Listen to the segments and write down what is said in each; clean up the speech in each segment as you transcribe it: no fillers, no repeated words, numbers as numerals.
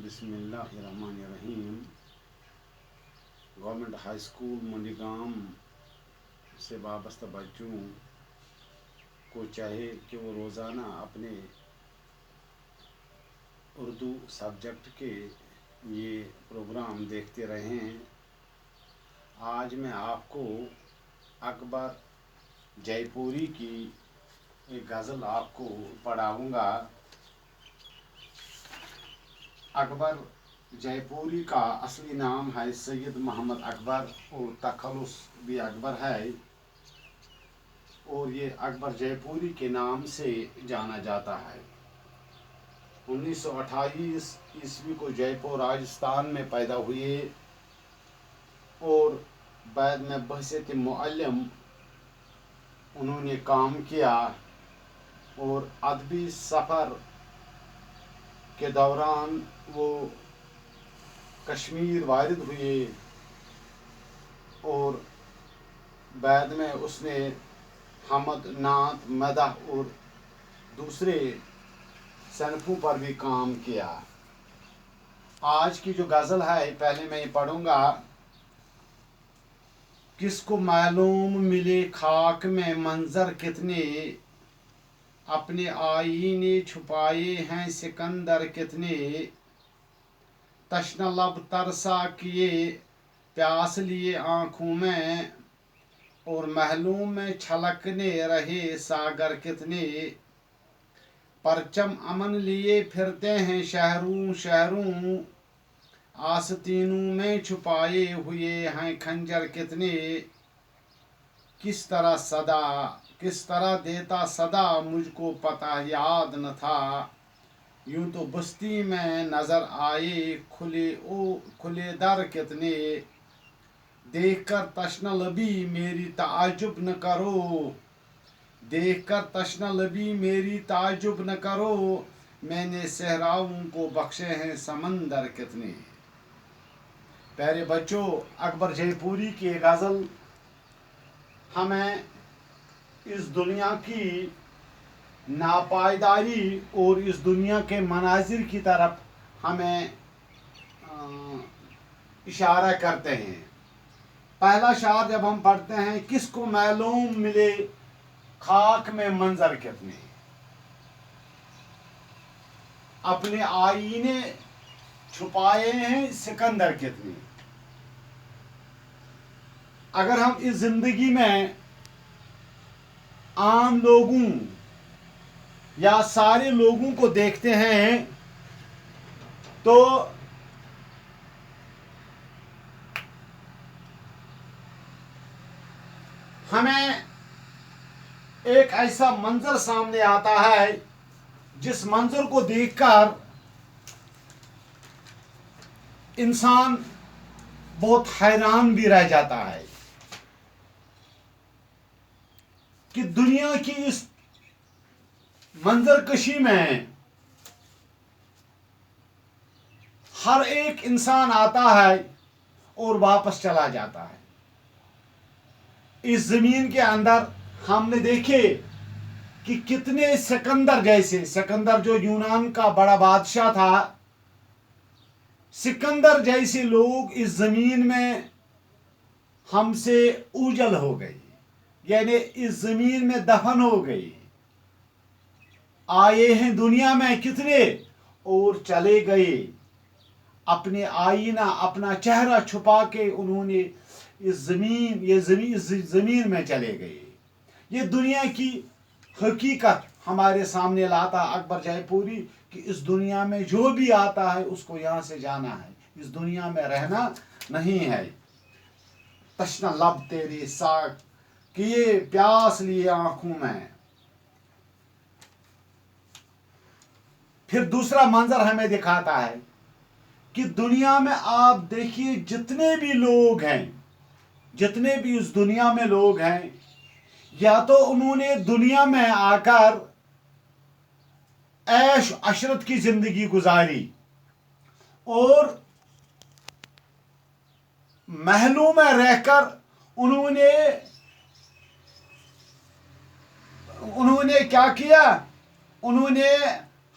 बिस्मिल्लाहिर्रहमानिर्रहीम। Government high school मंडीगाम से वाबस्ता बच्चों को चाहे कि वो रोज़ाना अपने उर्दू सब्जेक्ट के ये प्रोग्राम देखते रहें। आज मैं आपको अकबर जयपुरी की एक गज़ल आपको पढ़ाऊँगा। अकबर जयपुरी का असली नाम है सैयद मोहम्मद अकबर और तखल्लुस भी अकबर है, और ये अकबर जयपुरी के नाम से जाना जाता है। 1928 ईस्वी को जयपुर राजस्थान में पैदा हुए और बाद में बहसीत मुअल्लिम उन्होंने काम किया और अदबी सफ़र के दौरान वो कश्मीर वारिद हुए और बाद में उसने हमद, नात, मदह और दूसरे सनफ़ों पर भी काम किया। आज की जो गज़ल है पहले मैं ये पढ़ूँगा। किसको मालूम मिले खाक में मंजर कितने, अपने आईने छुपाए हैं सिकंदर कितने, तश्न लब तरसा किए प्यास लिए आँखों में, और महलों में छलकने रहे सागर कितने, परचम अमन लिए फिरते हैं शहरों शहरों, आस्तीनों में छुपाए हुए हैं खंजर कितने, किस तरह देता सदा मुझको पता याद न था, यूं तो बस्ती में नजर आए खुले दर कितने, देखकर तश्न लबी मेरी ताजुब न करो, देखकर तश्न लबी मेरी ताजुब न करो, मैंने सहराओं को बख्शे हैं समंदर कितने। प्यारे बच्चों, अकबर जयपुरी की गज़ल हमें इस दुनिया की नापायदारी और इस दुनिया के मनाजिर की तरफ हमें इशारा करते हैं। पहला शार जब हम पढ़ते हैं, किसको मालूम मिले खाक में मंजर कितने, अपने आईने छुपाए हैं सिकंदर कितने। अगर हम इस जिंदगी में आम लोगों या सारे लोगों को देखते हैं तो हमें एक ऐसा मंजर सामने आता है जिस मंजर को देखकर इंसान बहुत हैरान भी रह जाता है कि दुनिया की इस मंजरकशी में हर एक इंसान आता है और वापस चला जाता है। इस जमीन के अंदर हमने देखे कि कितने सिकंदर जो यूनान का बड़ा बादशाह था, सिकंदर जैसे लोग इस जमीन में हमसे उजल हो गए, यानी इस जमीन में दफन हो गए। आए हैं दुनिया में कितने और चले गए, अपने आईना अपना चेहरा छुपा के उन्होंने इस जमीन में चले गए। ये दुनिया की हकीकत हमारे सामने लाता अकबर जयपुरी कि इस दुनिया में जो भी आता है उसको यहाँ से जाना है, इस दुनिया में रहना नहीं है। तश्न लब तेरी साग किए प्यास लिए आंखों में। फिर दूसरा मंजर हमें दिखाता है कि दुनिया में आप देखिए जितने भी लोग हैं, जितने भी इस दुनिया में लोग हैं, या तो उन्होंने दुनिया में आकर ऐश अशरत की जिंदगी गुजारी और महलों में रहकर उन्होंने क्या किया, उन्होंने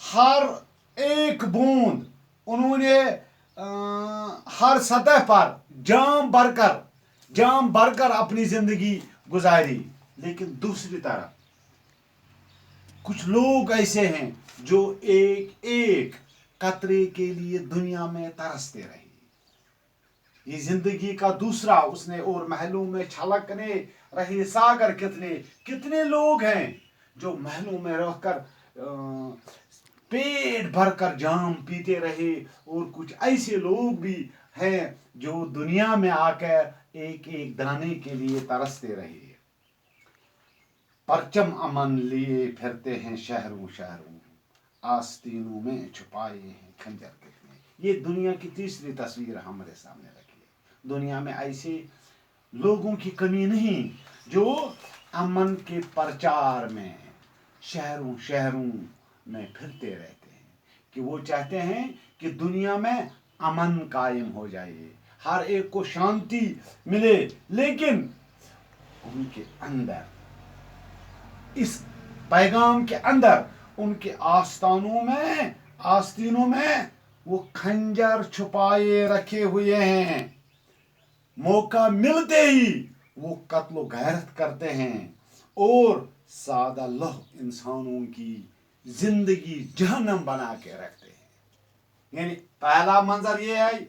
हर एक बूंद उन्होंने हर सतह पर जाम भरकर अपनी जिंदगी गुजारी। लेकिन दूसरी तरफ कुछ लोग ऐसे हैं जो एक एक कतरे के लिए दुनिया में तरसते रहे। ये जिंदगी का दूसरा उसने, और महलों में छलकने रहे सागर। कितने कितने लोग हैं जो महलों में रहकर पेट भरकर जाम पीते रहे, और कुछ ऐसे लोग भी हैं जो दुनिया में आकर एक एक दाने के लिए तरसते रहे। परचम अमन लिए फिरते हैं शहरों शहरों, आस्तीनों में छुपाए हैं खंजर कितने। ये दुनिया की तीसरी तस्वीर हमारे सामने रखी है। दुनिया में ऐसे लोगों की कमी नहीं जो अमन के प्रचार में शहरों शहरों में फिरते रहते हैं, कि वो चाहते हैं कि दुनिया में अमन कायम हो जाए, हर एक को शांति मिले। लेकिन उनके अंदर, इस पैगाम के अंदर, उनके आस्तीनों में वो खंजर छुपाए रखे हुए हैं। मौका मिलते ही वो कत्लो गैरत करते हैं और सादा लौह इंसानों की जिंदगी जहन्नम बना के रखते हैं। यानी पहला मंजर ये है,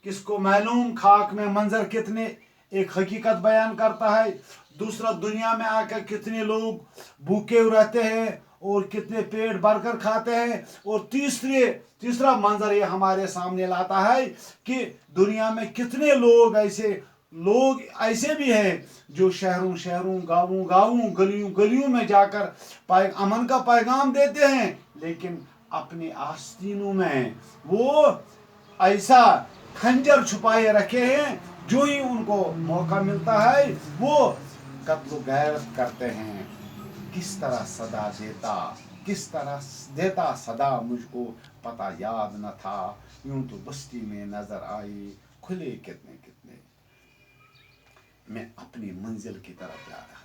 किसको मालूम खाक में मंजर कितने एक हकीकत बयान करता है। दूसरा, दुनिया में आकर कितने लोग भूखे रहते हैं और कितने पेट भरकर खाते हैं। और तीसरा मंजर ये हमारे सामने लाता है कि दुनिया में कितने लोग ऐसे भी हैं जो शहरों शहरों, गांवों गांवों, गलियों गलियों में जाकर अमन का पैगाम देते हैं, लेकिन अपने आस्तीनों में वो ऐसा खंजर छुपाए रखे हैं, जो ही उनको मौका मिलता है वो कत्ल गैरत करते हैं। किस तरह देता सदा मुझको पता याद न था, यूं तो बस्ती में नजर आई खुले कितने कितने। मैं अपनी मंजिल की तरफ जा रहा था।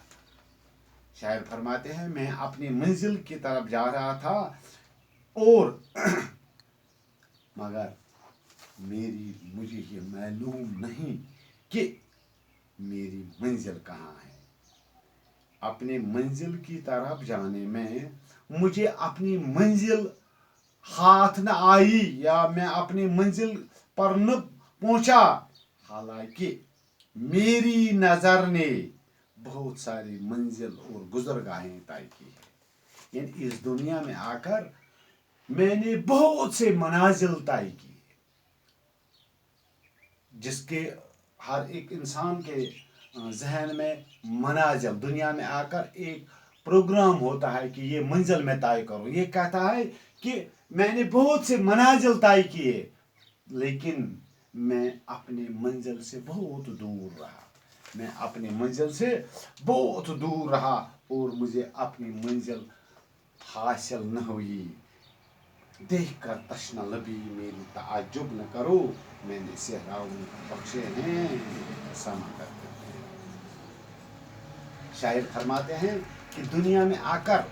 शायर फरमाते हैं, मैं अपनी मंजिल की तरफ जा रहा था और मगर मुझे ये मालूम नहीं कि मेरी मंजिल कहाँ है। अपने मंजिल की तरफ जाने में मुझे अपनी मंजिल हाथ न आई, या मैं अपनी मंजिल पर न पहुंचा। हालांकि मेरी नजर ने बहुत सारी मंजिल और गुजरगाहें तय की है। यानी इस दुनिया में आकर मैंने बहुत से मनाजिल तय की, जिसके हर एक इंसान के जहन में मनाजिल, दुनिया में आकर एक प्रोग्राम होता है कि ये मंजिल में तय करो। ये कहता है कि मैंने बहुत से मनाजिल तय किए, लेकिन मैं अपने मंजिल से बहुत दूर रहा। मैं अपनी मंजिल से बहुत दूर रहा और मुझे अपनी मंजिल हासिल न हुई। देख कर तश्ना लबी मेरी ताज्जुब न करो, मैंने सहराओं बख्शे हैं समा करते। शायर फरमाते हैं कि दुनिया में आकर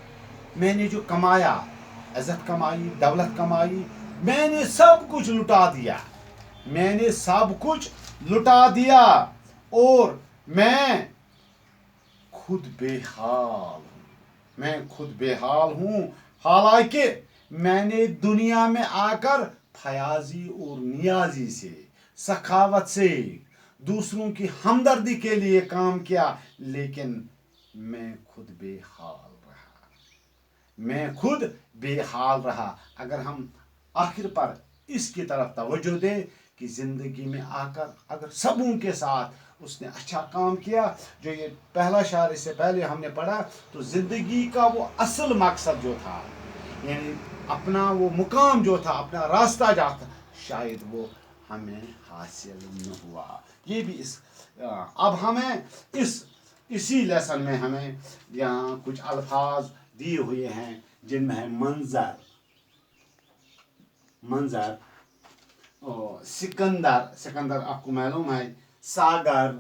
मैंने जो कमाया, इज्जत कमाई, दौलत कमाई, मैंने सब कुछ लुटा दिया और मैं खुद बेहाल हूँ। हालांकि मैंने दुनिया में आकर फयाजी और नियाजी से, सखावत से, दूसरों की हमदर्दी के लिए काम किया, लेकिन मैं खुद बेहाल रहा। अगर हम आखिर पर इसकी तरफ तवज्जो दें कि जिंदगी में आकर अगर सबों के साथ उसने अच्छा काम किया, जो ये पहला शायर इससे पहले हमने पढ़ा, तो जिंदगी का वो असल मकसद जो था, यानी अपना वो मुकाम जो था, अपना रास्ता जो था, शायद वो हमें हासिल न हुआ। ये भी अब हमें इसी लेसन में हमें यहाँ कुछ अल्फाज दिए हुए हैं जिनमें है मंजर और सिकंदर आपको मालूम है, सागर,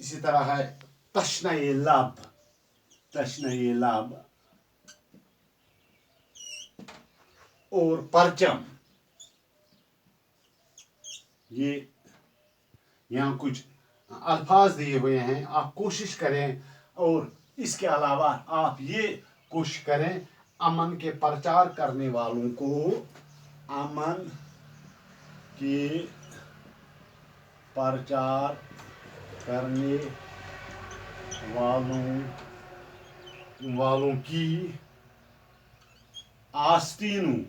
इसी तरह है तश्नाए लब, اور پرچم. یہ یہاں کچھ الفاظ دیے ہوئے ہیں. آپ کوشش کریں اور اس کے علاوہ آپ یہ کوشش کریں امن کے پرچار کرنے والوں کو امن کے پرچار کرنے والوں کی آستینوں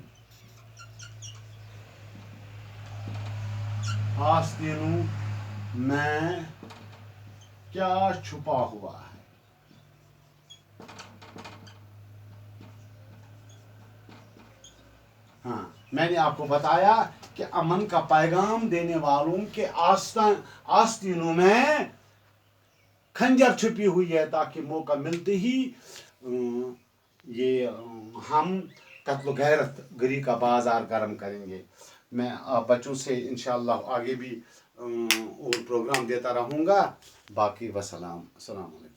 میں کیا چھپا ہوا ہے. ہاں میں نے آپ کو بتایا کہ امن کا پیغام دینے والوں کے آستینوں میں خنجر چھپی ہوئی ہے تاکہ موقع ملتے ہی یہ ہم قتل و غیرت گری کا بازار گرم کریں گے. میں آپ بچوں سے انشاءاللہ آگے بھی اور پروگرام دیتا رہوں گا. باقی السلام علیکم.